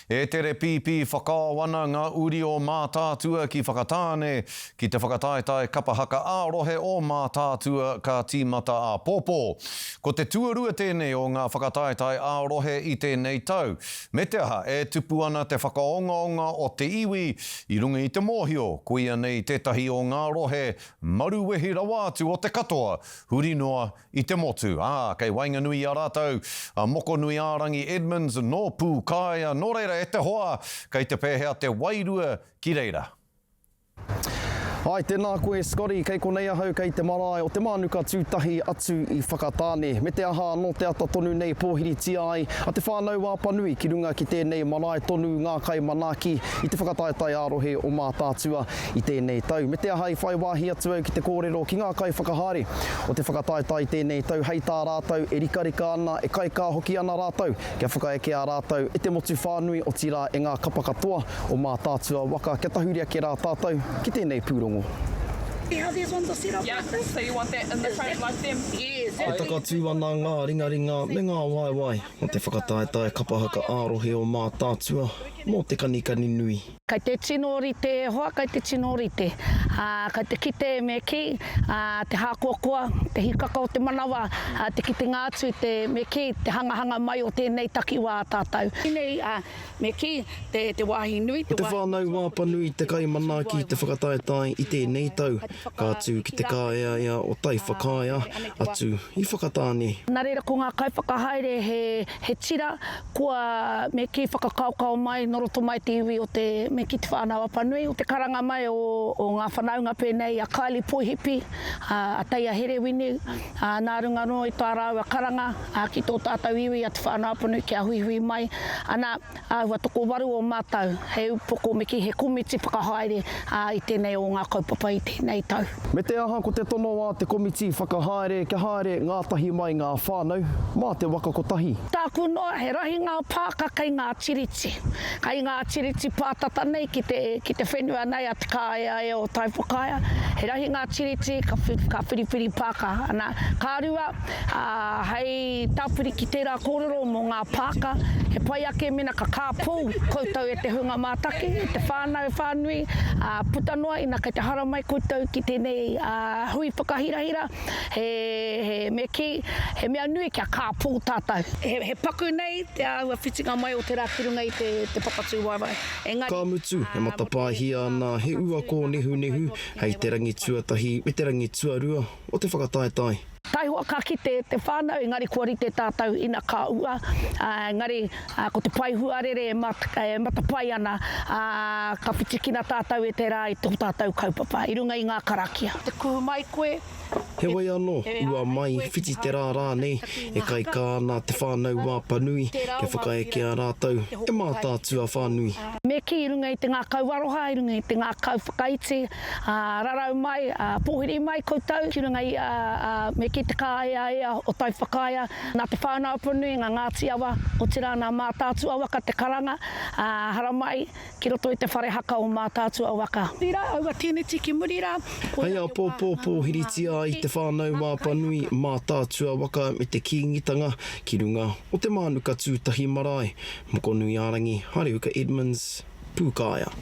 E tere pipi whakawana ngā uri o Mātaatua ki whakatāne ki te Whānau Kapa Haka a rohe o Mātaatua ka tīmata a pōpō. Ko te tuarua tēnei o ngā whakataetai a rohe i tēnei tau. Me te aha e tupu ana te whakaongaonga o te iwi i runga i te mōhio. Kuia nei tētahi o ngā rohe maruwehi rawātu o te katoa. Huri noa i te motu. Kei wainganui a rātou. Mokonuiarangi Edmonds no Pūkāea. Nō reira e te hoa, kei te pēhea te wairua ki reira. Ai, tēnā koe Scotty, kei konei ahau kei te marae o te mānuka tūtahi atu i whakatāne. Me te aha no te ata tonu nei pōhiri ai a te Whānau Apanui ki runga ki tēnei marae tonu ngā kai manaki i te whakataetai ārohe o Mātaatua i tēnei tau. Me te aha i whai wāhi atu au ki te kōrero ki ngā kai whakahaere o te whakataetai tēnei tau. Hei tā rātou e rikarika ana, e kai kā hoki ana rātou, kia whakaeke a rātou e te motu whānui o tira e ngā kapa katoa o Mātaatua Waka. Kia tahuria ki rā tātou ki tēnei pūrongo. See how these ones are set up? Yeah, so you want that in the front like them? Yes. E takatū ana ngā ringaringa me ngā waiwai o te whakataetai Kapa Haka ārohe o Mātaatua mō te kanikani nui. Kei te tinori te hoa, kei te tinori te. Kei te kite me ki, te hākuakua, te hikaka o te manawa, te kite ngātu, te me ki, te hangahanga mai o tēnei takiwā tātou. Nei, me ki, te wāhi nui. Te Whānau Apanui te kai manaki te whakataetai i tēnei tau. Ka atu ki Te Kāeaea o Taiwhakaea atu i whakatāne. Nā reira ko ngā kai whakahaere he tira, kua me ki whakakaukau mai, noroto mai te iwi o te me ki te Whānau Apanui, o te karanga mai o ngā whanaunga pēnei, a Kaili Poihipi, a Teia Herewini, nā runga no i tā rau a karanga, ki tō tātou iwi a te Whānau Apanui ki a huihui mai, ana ua toko waru o mātau, he upoko me ki he komiti whakahaere i tēnei o ngā kaupapa i tēnei tau. Me te aha ko te tono wā te komiti whakahaere, kia haere ngātahi mai ngā whānau, mā te waka kotahi. Tāku noa, he rahi ngā pāka kei ngā tiriti. Kei ngā tiriti pātata nei ki te whenua nei a Te Kāeaea o Taiwhakaea. He rahi ngā tiriti ka whiriwhiri pāka. Ana, kā rua, hei tāpiri ki tērā kōrero mō ngā pāka, he pai ake mena ka kāpū, koutou e te hunga mātaki, te whānau whānui, puta noa ina kei te hara mai koutou ki tēnei hui whakahirahira, he me ki, he mea nui kia kāpū tātou. He paku nei, te ua whitinga mai o te rākirunga i te papatū waiwai. Ka mutu, he matapahi ana, he ua kō nehu, hei te rangi tuatahi, me te rangi tuarua o te whakataetai. Taihua ka ki te whānau, engari kua rite tātou ina ka ua, engari ko te paihuarere e matapai ana, ka whitikina tātou e te rā i tō tātou kaupapa, i runga i ngā karakia. Te kuhu mai koe. He wai anō, ua mai, whiti te rā nei, e kai kā ana te Whānau Apanui, ke whakaeke a rātou, e Mātaatua whānui. Me ki i runga i te ngā kauaroha, i runga i te ngā kauwhakaiti, rarau mai, pōhiri mai koutou, ki runga i me ki Te Kāeaea o Taiwhakaea, nā te Whānau Apanui, ngā Ngāti awa, o te rāna Mātaatua Waka, te karanga, hara mai, ki roto i te whare haka o Mātaatua Waka. Rira, aua tēnei tiki murira. Hei a pōhiriti i te Whānau Apanui, Mātaatua Waka me te kīngitanga ki runga o te mānuka tūtahi marae. Mokonuiarangi Edmonds, Pūkāea.